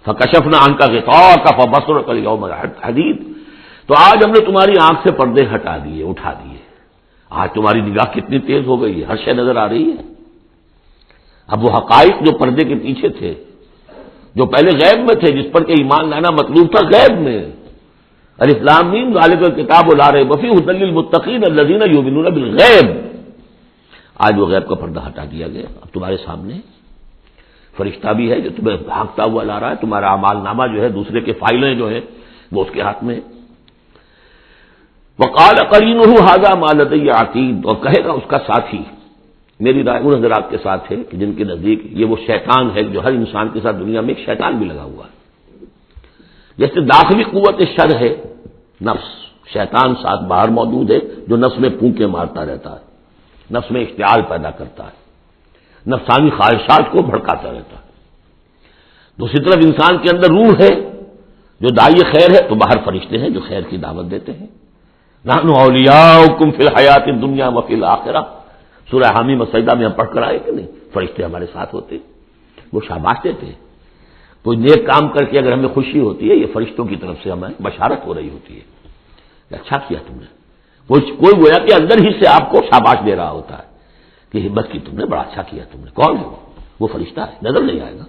[SPEAKER 1] فكشفنا عنك غطاءك فبصرك اليوم حديد، تو آج ہم نے تمہاری آنکھ سے پردے ہٹا دیے، اٹھا دیے. آج تمہاری نگاہ کتنی تیز ہو گئی ہے، ہر شے نظر آ رہی ہے. اب وہ حقائق جو پردے کے پیچھے تھے، جو پہلے غیب میں تھے، جس پر کہ ایمان لانا مطلوب تھا غیب میں، الف لام میم ذالک الکتاب لا ریب فیہ ھدی للمتقین الذین یؤمنون بالغیب، آج وہ غیب کا پردہ ہٹا دیا گیا. اب تمہارے سامنے فرشتہ بھی ہے جو تمہیں بھاگتا ہوا لا رہا ہے، تمہارا اعمال نامہ جو ہے، دوسرے کے فائلیں جو ہیں وہ اس کے ہاتھ میں. وقال قرینہ ھذا ما لدی عتید، اور کہے گا اس کا ساتھی، میری رائے ان حضرات کے ساتھ ہے کہ جن کے نزدیک یہ وہ شیطان ہے جو ہر انسان کے ساتھ دنیا میں ایک شیطان بھی لگا ہوا ہے. جیسے داخلی قوت شر ہے نفس، شیطان ساتھ باہر موجود ہے جو نفس میں پھونکے مارتا رہتا ہے، نفس میں اشتعال پیدا کرتا ہے، نفسانی خواہشات کو بھڑکاتا رہتا ہے. دوسری طرف انسان کے اندر روح ہے جو داعی خیر ہے، تو باہر فرشتے ہیں جو خیر کی دعوت دیتے ہیں. نحن اولیاؤکم فی الحیات الدنیا وفی الآخرہ، سورہ حامیم السجدہ میں ہم پڑھ کر آئے کہ نہیں، فرشتے ہمارے ساتھ ہوتے، وہ شاباش دیتے ہیں. کوئی نیک کام کر کے اگر ہمیں خوشی ہوتی ہے، یہ فرشتوں کی طرف سے ہمیں بشارت ہو رہی ہوتی ہے کہ اچھا کیا تم نے. کوئی گویا کہ اندر ہی سے آپ کو شاباش دے رہا ہوتا ہے کہ ہمت کی تم نے، بڑا اچھا کیا تم نے. کون ہے وہ فرشتہ ہے، نظر نہیں آئے گا.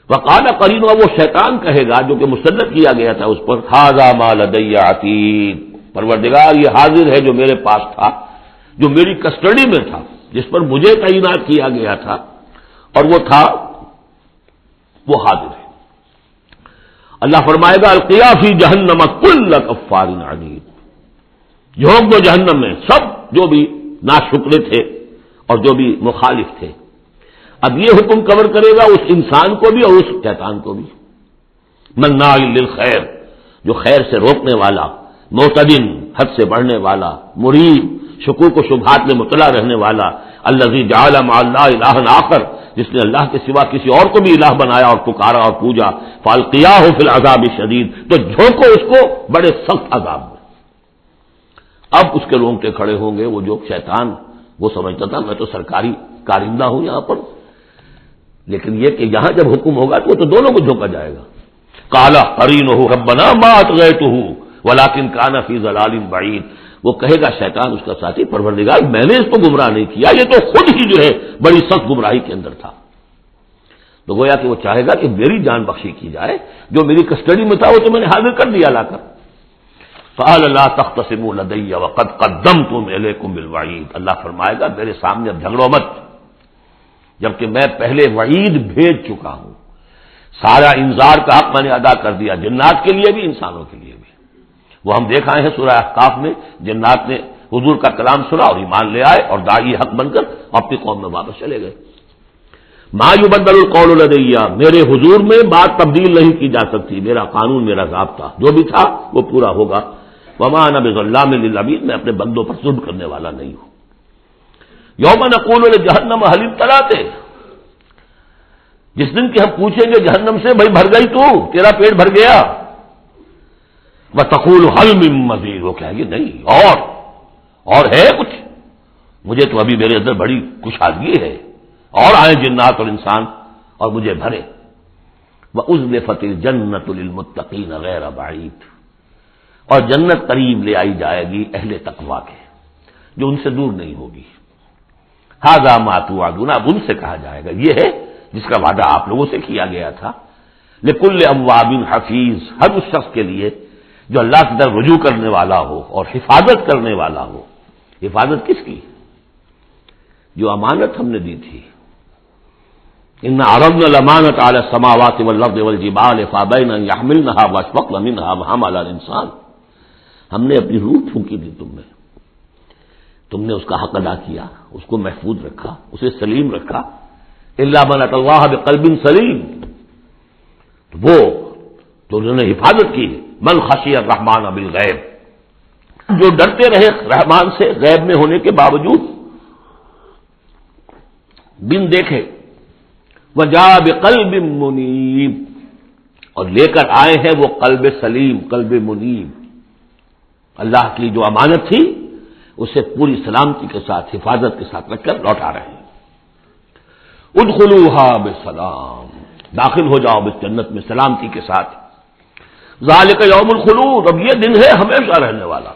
[SPEAKER 1] وقال قرین، وہ شیطان کہے گا جو کہ مسلط کیا گیا تھا اس پر، ھذا ما لدی عتید، پروردگار یہ حاضر ہے جو میرے پاس تھا، جو میری کسٹڈی میں تھا، جس پر مجھے تعینات کیا گیا تھا، اور وہ تھا، وہ حاضر ہے. اللہ فرمائے گا القیا فی جہنم کل کفار عنید، جھونک دو جہنم میں سب جو بھی ناشکرے تھے اور جو بھی مخالف تھے. اب یہ حکم کور کرے گا اس انسان کو بھی اور اس شیطان کو بھی. مناع للخیر، جو خیر سے روکنے والا، معتدن، حد سے بڑھنے والا، مریب، شکوک و شبہات میں مطلع رہنے والا، الذی جعل مع اللہ الہا آخر، جس نے اللہ کے سوا کسی اور کو بھی الہ بنایا اور پکارا اور پوجا، فالقیاہ فی العذاب الشدید، تو جھونکو اس کو بڑے سخت عذاب میں. اب اس کے رونگٹے کھڑے ہوں گے. وہ جو شیطان وہ سمجھتا تھا میں تو سرکاری کارندہ ہوں یہاں پر، لیکن یہ کہ یہاں جب حکم ہوگا تو وہ تو دونوں کو جھونکا جائے گا. قال قرینہ ربنا ما اطغیتہ ولکن کان فی ضلال بعید، وہ کہے گا شیطان اس کا ساتھی، پروردگار میں نے اس کو گمراہ نہیں کیا، یہ تو خود ہی جو ہے بڑی سخت گمراہی کے اندر تھا. تو گویا کہ وہ چاہے گا کہ میری جان بخشی کی جائے، جو میری کسٹڈی میں تھا وہ تو میں نے حاضر کر دیا لا کر. قال لا تختصموا لدی وقد قدمتم الیکم بالوعید، اللہ فرمائے گا میرے سامنے اب جھگڑو مت، جبکہ میں پہلے وعید بھیج چکا ہوں. سارا انذار کا حق میں نے ادا کر دیا، جنات کے لیے بھی انسانوں کے لیے بھی. وہ ہم دیکھ آئے ہیں سورہ احقاف میں، جنات نے حضور کا کلام سنا اور ایمان لے آئے اور داعی حق بن کر اپنی قوم میں واپس چلے گئے. ما یبدل القول لدی، میرے حضور میں بات تبدیل نہیں کی جا سکتی، میرا قانون، میرا ضابطہ جو بھی تھا وہ پورا ہوگا. وما انا بظلام للعبید، میں اپنے بندوں پر ظلم کرنے والا نہیں ہوں. یوم نقول لجہنم هل امتلأت، جس دن کہ ہم پوچھیں گے جہنم سے بھائی بھر گئی تو، تیرا پیٹ بھر گیا؟ وتقول هل من مزید، وہ کہے گی نہیں اور ہے کچھ، مجھے تو ابھی میرے اندر بڑی کشادگی ہے، اور آئے جنات اور انسان اور مجھے بھرے. وَأُزْلِفَتِ الْجَنَّةُ لِلْمُتَّقِينَ غَيْرَ بَعِيدٍ، اور جنت قریب لے آئی جائے گی اہل تقویٰ کے، جو ان سے دور نہیں ہوگی. ھذا ما توعدون، اب ان سے کہا جائے گا یہ ہے جس کا وعدہ آپ لوگوں سے کیا گیا تھا. لکل اواب حفیظ، ہر اس شخص کے لیے جو اللہ کی طرف رجوع کرنے والا ہو اور حفاظت کرنے والا ہو. حفاظت کس کی؟ جو امانت ہم نے دی تھی. ان عرضنا الامانۃ علی السماوات والارض والجبال فابین ان یحملنها واشفقن منها وحملها الانسان. ہم نے اپنی روح پھونکی تھی تم نے اس کا حق ادا کیا، اس کو محفوظ رکھا، اسے سلیم رکھا. الا من اتى الله بقلب سلیم، وہ تو انہوں نے حفاظت کی. من خشی الرحمن بالغیب، جو ڈرتے رہے رحمان سے غیب میں ہونے کے باوجود، بن دیکھے. وجاء بقلب منیب، اور لے کر آئے ہیں وہ قلب سلیم، قلب منیب. اللہ کی جو امانت تھی اسے پوری سلامتی کے ساتھ، حفاظت کے ساتھ رکھ کر لوٹا رہے ہیں. ادخلوها بسلام، داخل ہو جاؤ اس جنت میں سلامتی کے ساتھ. ذالک یوم الخلود، اب یہ دن ہے ہمیشہ رہنے والا.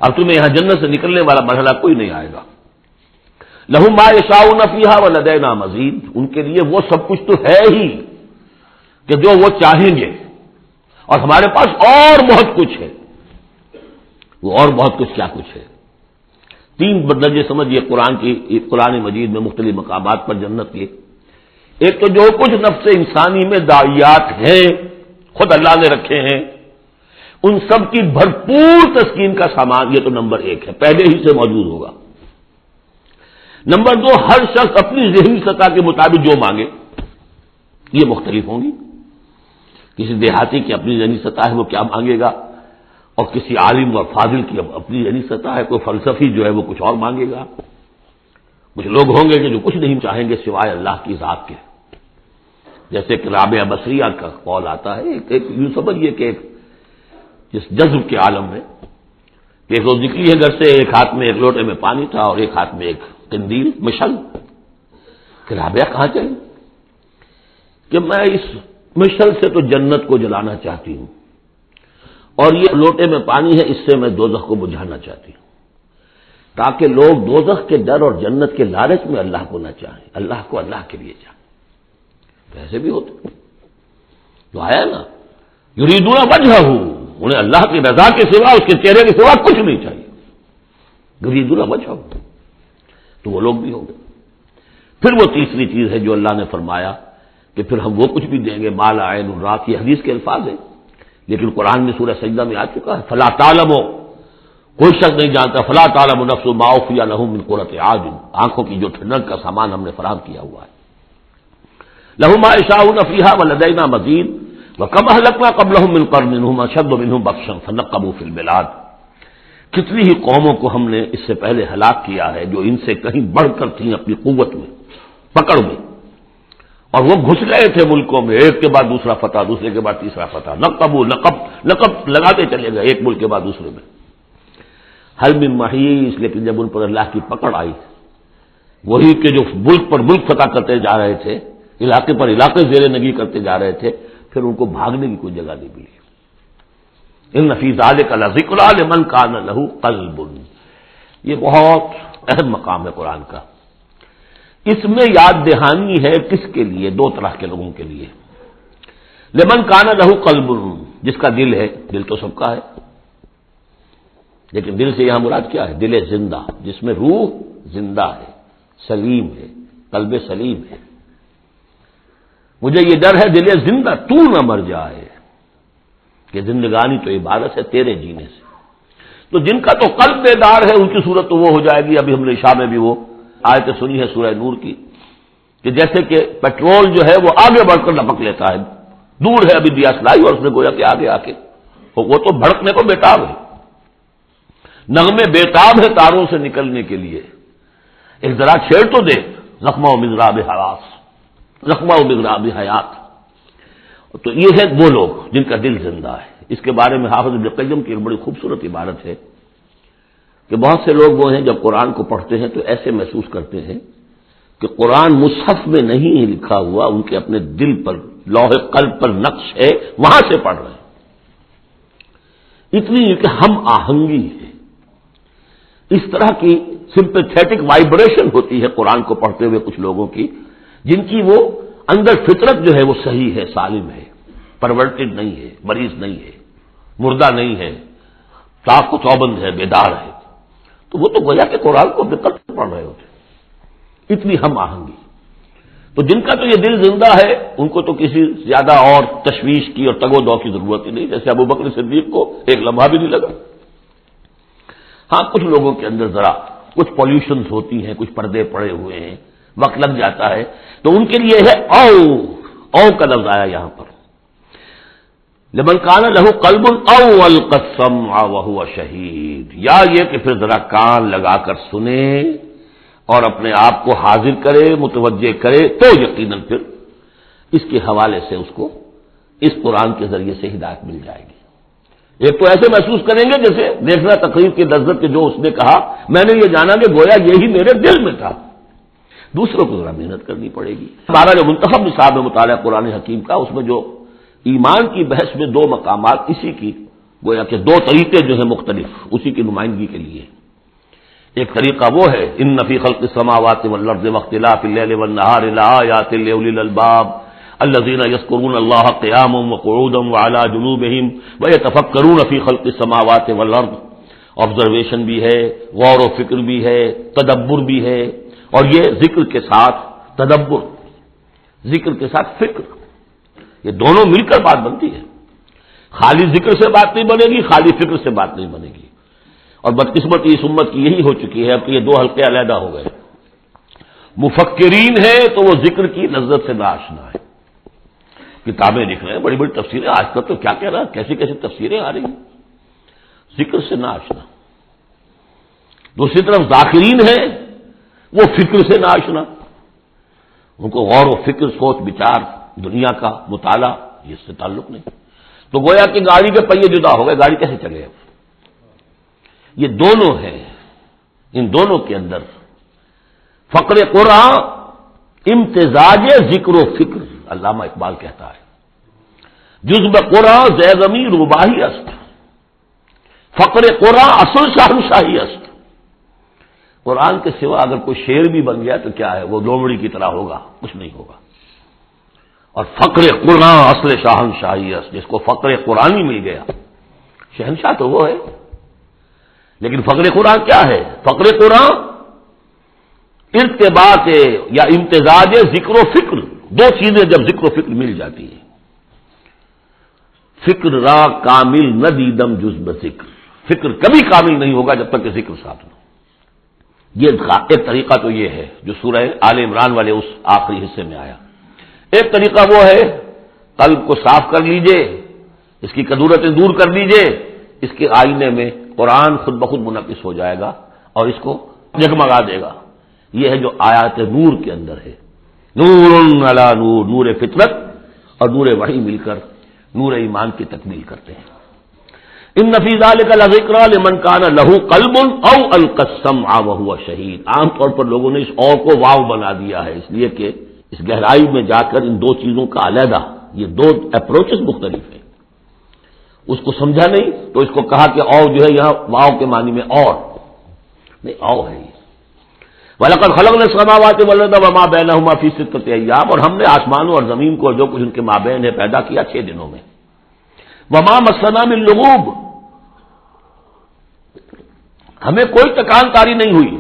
[SPEAKER 1] اب تمہیں یہاں جنت سے نکلنے والا مرحلہ کوئی نہیں آئے گا. لہم ما یشاؤون فیہا ولدینا مزید، ان کے لیے وہ سب کچھ تو ہے ہی کہ جو وہ چاہیں گے، اور ہمارے پاس اور بہت کچھ ہے. وہ اور بہت کچھ کیا کچھ ہے؟ 3 درجے سمجھیے قرآن مجید میں مختلف مقامات پر جنت کے. ایک تو جو کچھ نفس انسانی میں داعیات ہیں خود اللہ نے رکھے ہیں، ان سب کی بھرپور تسکین کا سامان، یہ تو نمبر 1 ہے، پہلے ہی سے موجود ہوگا. نمبر 2، ہر شخص اپنی ذہنی سطح کے مطابق جو مانگے یہ مختلف ہوں گی. کسی دیہاتی کی اپنی ذہنی سطح ہے، وہ کیا مانگے گا، اور کسی عالم اور فاضل کی اپنی ذہنی سطح ہے، کوئی فلسفی جو ہے وہ کچھ اور مانگے گا. کچھ لوگ ہوں گے کہ جو کچھ نہیں چاہیں گے سوائے اللہ کی ذات کے، جیسے کہ رابعہ بصریہ کا قول آتا ہے. ایک یوں سمجھیے کہ جس جذب کے عالم میں ایک روز نکلی ہے گھر سے، ایک ہاتھ میں ایک لوٹے میں پانی تھا اور ایک ہاتھ میں ایک قندیل مشل. کہ رابعہ کہاں چلی؟ کہ میں اس مشل سے تو جنت کو جلانا چاہتی ہوں، اور یہ لوٹے میں پانی ہے، اس سے میں دوزخ کو بجھانا چاہتی ہوں، تاکہ لوگ دوزخ کے ڈر اور جنت کے لالچ میں اللہ کو نہ چاہیں، اللہ کو اللہ کے لیے چاہیں. تو ایسے بھی ہوتے جو آیا نا، یریدون وجہہ، انہیں اللہ کی رضا کے سوا، اس کے چہرے کے سوا کچھ نہیں چاہیے. یریدون وجہہ، تو وہ لوگ بھی ہوں گے. پھر وہ تیسری چیز ہے جو اللہ نے فرمایا کہ پھر ہم وہ کچھ بھی دیں گے ما لا عین رأت. یہ حدیث کے الفاظ ہیں لیکن قرآن میں سورہ سجدہ میں آ چکا ہے. فلا تعلم، کوئی شخص نہیں جانتا، فلا تعلم نفس ما اخفی لهم من قرۃ اعین، آنکھوں کی جو ٹھنڈک کا سامان ہم نے فراہم کیا ہوا ہے. لهم ما یشاؤون فیہا ولدینا مزید وکم اہلکنا قبلهم من قرن هم اشد منهم بطشا فنقبوا فی البلاد. کتنی ہی قوموں کو ہم نے اس سے پہلے ہلاک کیا ہے جو ان سے کہیں بڑھ کر تھیں اپنی قوت میں، پکڑ میں، اور وہ گھس گئے تھے ملکوں میں، ایک کے بعد دوسرا فتح، دوسرے کے بعد تیسرا فتح، لقب لگاتے چلے گئے ایک ملک کے بعد دوسرے میں. حل من محیص، لیکن جب ان پر اللہ کی پکڑ آئی، وہی کہ جو ملک پر ملک فتح کرتے جا رہے تھے، علاقے پر علاقے زیر نگی کرتے جا رہے تھے، پھر ان کو بھاگنے کی کوئی جگہ نہیں ملی. ان فی ذلک لذکری لمن کان لہ قلب، یہ بہت اہم مقام ہے قرآن کا. اس میں یاد دہانی ہے کس کے لیے؟ 2 طرح کے لوگوں کے لیے. لمن کان لہ قلب، جس کا دل ہے، دل تو سب کا ہے، لیکن دل سے یہاں مراد کیا ہے؟ دل زندہ، جس میں روح زندہ ہے، سلیم ہے، قلب سلیم ہے. مجھے یہ ڈر ہے دل زندہ تو نہ مر جائے، کہ زندگانی تو عبادت ہے تیرے جینے سے. تو جن کا تو قلب بیدار ہے ان کی صورت تو وہ ہو جائے گی. ابھی ہم نے عشاء میں بھی وہ آیت سنی ہے سورہ نور کی، کہ جیسے کہ پیٹرول جو ہے وہ آگے بڑھ کر لپک لیتا ہے، دور ہے ابھی دیا سلائی اور اس نے گویا کہ آگے آ کے وہ تو بھڑکنے کو بیتاب ہے. نغمے بیتاب ہے تاروں سے نکلنے کے لیے. ایک ذرا چھیڑ تو دے، زخمہ و مضراب حواس، زخمہ و مضراب حیات. تو یہ ہے وہ لوگ جن کا دل زندہ ہے. اس کے بارے میں حافظ ابن قیم کی ایک بڑی خوبصورت عبارت ہے کہ بہت سے لوگ وہ ہیں جب قرآن کو پڑھتے ہیں تو ایسے محسوس کرتے ہیں کہ قرآن مصحف میں نہیں لکھا ہوا، ان کے اپنے دل پر، لوح قلب پر نقش ہے، وہاں سے پڑھ رہے ہیں. اتنی کہ ہم آہنگی ہے. اس طرح کی سمپیتھیٹک وائبریشن ہوتی ہے قرآن کو پڑھتے ہوئے کچھ لوگوں کی، جن کی وہ اندر فطرت جو ہے وہ صحیح ہے، سالم ہے، پرورٹڈ نہیں ہے، مریض نہیں ہے، مردہ نہیں ہے، صاف و چوبند ہے، بیدار ہے، تو وہ تو گویا کہ قرآن کو دقت سے پڑھ رہے ہوتے، اتنی ہم آہنگی۔ تو جن کا تو یہ دل زندہ ہے ان کو تو کسی زیادہ اور تشویش کی اور تگ و دو کی ضرورت ہی نہیں، جیسے ابو بکر صدیق کو ایک لمحہ بھی نہیں لگا۔ ہاں کچھ لوگوں کے اندر ذرا کچھ پالوشنز ہوتی ہیں، کچھ پردے پڑے ہوئے ہیں، وقت لگ جاتا ہے، تو ان کے لیے ہے او کا لفظ آیا یہاں پر، لمن کان لہ قلب او القى السمع وهو شہید، یا یہ کہ پھر ذرا کان لگا کر سنے اور اپنے آپ کو حاضر کرے، متوجہ کرے، تو یقیناً پھر اس کے حوالے سے اس کو اس قرآن کے ذریعے سے ہدایت مل جائے گی۔ ایک تو ایسے محسوس کریں گے جیسے دیکھنا تقریر کی لذت کے جو اس نے کہا میں نے یہ جانا کہ گویا یہی میرے دل میں تھا۔ دوسروں کو ذرا محنت کرنی پڑے گی۔ ہمارا جو منتخب نصاب ہے مطالعہ قرآن حکیم کا، اس میں جو ایمان کی بحث میں دو مقامات اسی کی گویا کہ دو طریقے جو ہیں مختلف اسی کی نمائندگی کے لیے، ایک طریقہ وہ ہے ان فی خلق السماوات والارض واختلاف اللیل والنہار لآیات لأولی الالباب الذین یذکرون اللہ قیاما وقعودا وعلی جنوبہم ویتفکرون فی خلق السماوات والارض، آبزرویشن بھی ہے، غور و فکر بھی ہے، تدبر بھی ہے، اور یہ ذکر کے ساتھ تدبر، ذکر کے ساتھ فکر، یہ دونوں مل کر بات بنتی ہے۔ خالی ذکر سے بات نہیں بنے گی، خالی فکر سے بات نہیں بنے گی، اور بدقسمتی اس امت کی یہی ہو چکی ہے، اب تو یہ دو حلقے علیحدہ ہو گئے۔ مفکرین ہے تو وہ ذکر کی لذت سے ناآشنا ہے، کتابیں لکھ رہے ہیں، بڑی بڑی تفسیریں، آج کل تو کیا کہہ رہا ہے، کیسی کیسی تفسیریں آ رہی ہیں، ذکر سے ناآشنا۔ دوسری طرف ذاکرین ہے وہ فکر سے ناآشنا، ان کو غور و فکر، سوچ بچار، دنیا کا مطالعہ اس سے تعلق نہیں، تو گویا کہ گاڑی کے پہیے جدا ہو گئے، گاڑی کیسے چلے اب؟ یہ دونوں ہیں، ان دونوں کے اندر فقر قرآن امتزاج ذکر و فکر، علامہ اقبال کہتا ہے جزب قرآن زیغمی روباہی است، فقر قرآن اصل شاہنشاہی است۔ قرآن کے سوا اگر کوئی شعر بھی بن گیا تو کیا ہے، وہ لومڑی کی طرح ہوگا، کچھ نہیں ہوگا، اور فقر قرآن اصل شاہنشاہی است، جس کو فقر قرآنی مل گیا شہنشاہ تو وہ ہے، لیکن فقر قرآن کیا ہے؟ فقر قرآن ارتباط یا امتزاج ذکر و فکر، دو چیزیں جب ذکر و فکر مل جاتی ہیں۔ فکر را کامل نہ دیدم جز بذکر، فکر کبھی کامل نہیں ہوگا جب تک کہ ذکر ساتھ ہو۔ یہ ایک طریقہ تو یہ ہے جو سورہ آل عمران والے اس آخری حصے میں آیا۔ ایک طریقہ وہ ہے قلب کو صاف کر لیجئے، اس کی کدورتیں دور کر دیجئے، اس کے آئینے میں قرآن خود بخود منعکس ہو جائے گا اور اس کو جگمگا دے گا۔ یہ ہے جو آیات نور کے اندر ہے، نور علی نور، نور فطرت اور نور وحی مل کر نور ایمان کی تکمیل کرتے ہیں۔ ان فی ذلک لذکری لمن کان لہ قلب او القی السمع وهو شہید، عام طور پر لوگوں نے اس اور کو واو بنا دیا ہے، اس لیے کہ اس گہرائی میں جا کر ان دو چیزوں کا علیحدہ، یہ دو اپروچز مختلف ہیں، اس کو سمجھا نہیں تو اس کو کہا کہ او جو ہے یہاں واو کے معنی میں اور نہیں، او ہے یہ۔ وَلَقَدْ خَلَقْنَا السَّمَاوَاتِ وَالْأَرْضَ وَمَا بَيْنَهُمَا فِي سِتَّةِ أَيَّامٍ، اور ہم نے آسمانوں اور زمین کو اور جو کچھ ان کے مابین ہے پیدا کیا 6 دنوں میں۔ وَمَا مَسَّنَا مِن لُغُوبٍ، ہمیں کوئی تکان کاری نہیں ہوئی۔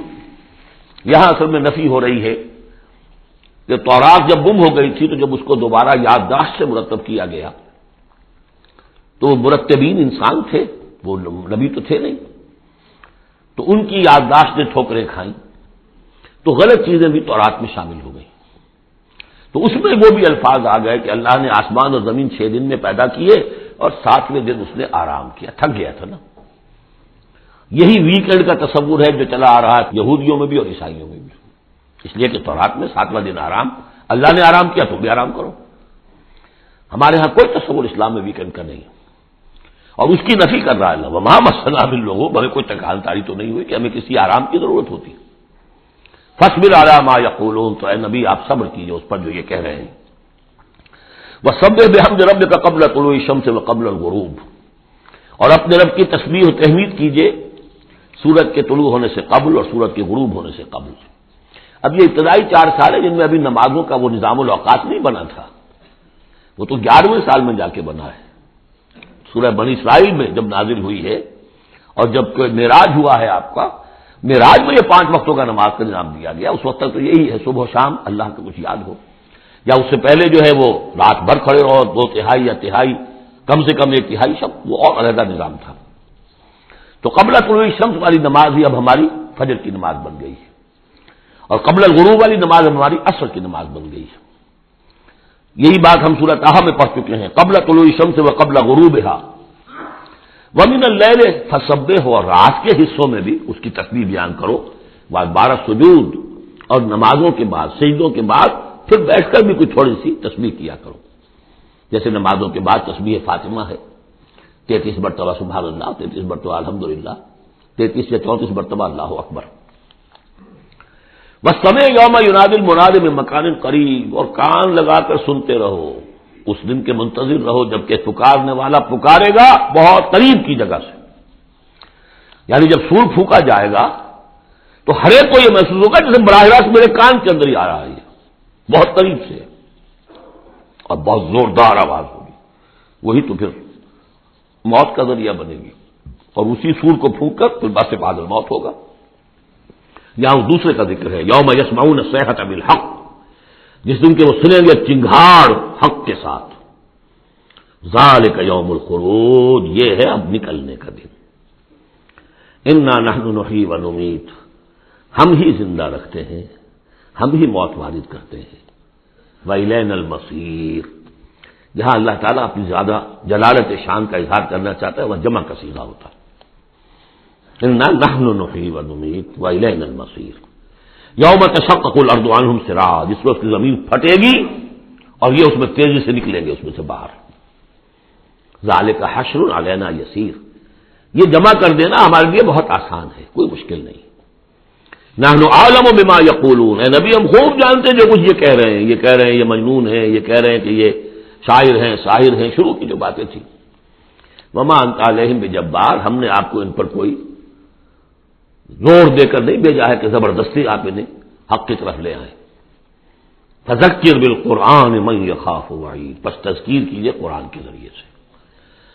[SPEAKER 1] یہاں اصل میں نفی ہو رہی ہے کہ تورات جب گم ہو گئی تھی تو جب اس کو دوبارہ یادداشت سے مرتب کیا گیا تو مرتبین انسان تھے، وہ نبی تو تھے نہیں، تو ان کی یادداشت نے ٹھوکریں کھائیں، تو غلط چیزیں بھی تورات میں شامل ہو گئی، تو اس میں وہ بھی الفاظ آ گئے کہ اللہ نے آسمان اور زمین 6 دن میں پیدا کیے اور 7ویں دن اس نے آرام کیا، تھک گیا تھا نا۔ یہی ویکینڈ کا تصور ہے جو چلا آ رہا ہے یہودیوں میں بھی اور عیسائیوں میں بھی، اس لیے کہ تورات میں 7واں دن آرام، اللہ نے آرام کیا تو بھی آرام کرو۔ ہمارے ہاں کوئی تصور اسلام میں ویکینڈ کا نہیں، اور اس کی نفی کر رہا ہے اللہ، وما مسنا من لوگوں، بھلے کوئی تکان تاری تو نہیں ہوئی کہ ہمیں کسی آرام کی ضرورت ہوتی۔ فاصبر علی ما یقولون، تو اے نبی آپ صبر کیجئے اس پر جو یہ کہہ رہے ہیں۔ وسبح بحمد ربک قبل طلوع الشمس وقبل الغروب، اور اپنے رب کی تسبیح و تحمید کیجئے سورج کے طلوع ہونے سے قبل اور سورج کے غروب ہونے سے قبل۔ اب یہ ابتدائی 4 سال ہے جن میں ابھی نمازوں کا وہ نظام الاوقات نہیں بنا تھا، وہ تو 11ویں سال میں جا کے بنا ہے۔ سورہ بنی اسرائیل میں جب نازل ہوئی ہے اور جب معراج ہوا ہے آپ کا، معراج میں یہ 5 وقتوں کا نماز کا نظام دیا گیا، اس وقت تک تو یہی ہے صبح و شام اللہ کا کچھ یاد ہو، یا اس سے پہلے جو ہے وہ رات بھر کھڑے رہو 2 تہائی یا تہائی، کم سے کم 1 تہائی شب، وہ اور علیحدہ نظام تھا۔ تو قبل طلوع الشمس والی نماز ہی اب ہماری فجر کی نماز بن گئی ہے، اور قبل الغروب والی نماز ہماری عصر کی نماز بن گئی ہے۔ یہی بات ہم سورۃ طٰہٰ میں پڑھ چکے ہیں، قبل طلوع الشمس و قبل غروبها ومن اللیل فسبح، اور رات کے حصوں میں بھی اس کی تسبیح بیان کرو، بعد 12 سجود اور نمازوں کے بعد سجدوں کے بعد پھر بیٹھ کر بھی کوئی تھوڑی سی تسبیح کیا کرو، جیسے نمازوں کے بعد تسبیح فاطمہ ہے 33 مرتبہ سبحان اللہ، 33 مرتبہ الحمدللہ، 33 یا 34 مرتبہ اللہ اکبر۔ وَالسَّمْعِ يَوْمَ يُنَادِ الْمُنَادِ مِن مَّكَانٍ قَرِيبٍ، اور کان لگا کر سنتے رہو، اس دن کے منتظر رہو جبکہ پکارنے والا پکارے گا بہت قریب کی جگہ سے، یعنی جب سور پھونکا جائے گا تو ہر ایک کو یہ محسوس ہوگا جیسے براہ راست میرے کان کے اندر ہی آ رہا ہے، بہت قریب سے اور بہت زوردار آواز ہوگی، وہی تو پھر موت کا ذریعہ بنے گی، اور اسی سور کو پھونک کر پھر باعث بعد الموت ہوگا۔ یہاں دوسرے کا ذکر ہے، یوم یسمعون الصیحۃ بالحق، جس دن کے وہ سنیں گے چنگھاڑ حق کے ساتھ، ذالک یوم الخروج، یہ ہے اب نکلنے کا دن۔ انا نحن نحیی و نمیت، ہم ہی زندہ رکھتے ہیں، ہم ہی موت وارد کرتے ہیں، وإلینا المصیر، جہاں اللہ تعالیٰ اپنی زیادہ جلالت شان کا اظہار کرنا چاہتا ہے وہ جمع کا صیغہ ہوتا ہے، انا نحن نحیی و نمیت وإلینا المصیر۔ یوم تشقق الارض عنہم سراعا، جس وقت کی زمین پھٹے گی اور یہ اس میں تیزی سے نکلیں گے اس میں سے باہر۔ ذالک حشر علینا یسیر، یہ جمع کر دینا ہمارے لیے بہت آسان ہے، کوئی مشکل نہیں۔ نحن اعلم بما یقولون، اے نبی ہم خوب جانتے ہیں جو کچھ یہ کہہ رہے ہیں، یہ کہہ رہے ہیں یہ مجنون ہے، یہ کہہ رہے ہیں کہ یہ شاعر ہیں ساحر ہیں، شروع کی جو باتیں تھیں۔ وما انت علیہم بجبار، ہم نے آپ کو ان پر کوئی زور دے کر نہیں بھیجا ہے کہ زبردستی آپ انہیں حق کی طرف لے آئیں۔ فذکر بالقرآن من یخاف وعید، پس تذکیر کیجئے قرآن کے ذریعے سے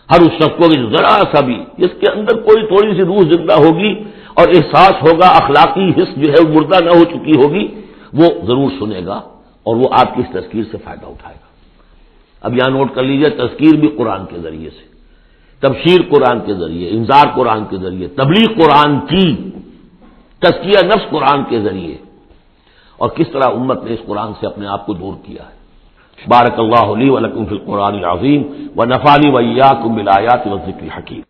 [SPEAKER 1] ہر اس شخص کو کہ ذرا سا بھی جس کے اندر کوئی تھوڑی سی روح زندہ ہوگی اور احساس ہوگا، اخلاقی حس جو ہے مردہ نہ ہو چکی ہوگی، وہ ضرور سنے گا اور وہ آپ کی اس تذکیر سے فائدہ اٹھائے گا۔ اب یہاں نوٹ کر لیجئے، تذکیر بھی قرآن کے ذریعے سے، تبشیر قرآن کے ذریعے، انذار قرآن کے ذریعے، تبلیغ قرآن کی، تزکیہ نفس قرآن کے ذریعے، اور کس طرح امت نے اس قرآن سے اپنے آپ کو دور کیا ہے۔ بارک اللہ لی و لکم فی القرآن العظیم و نفعنی و ایاکم بالآیات والذکر الحکیم۔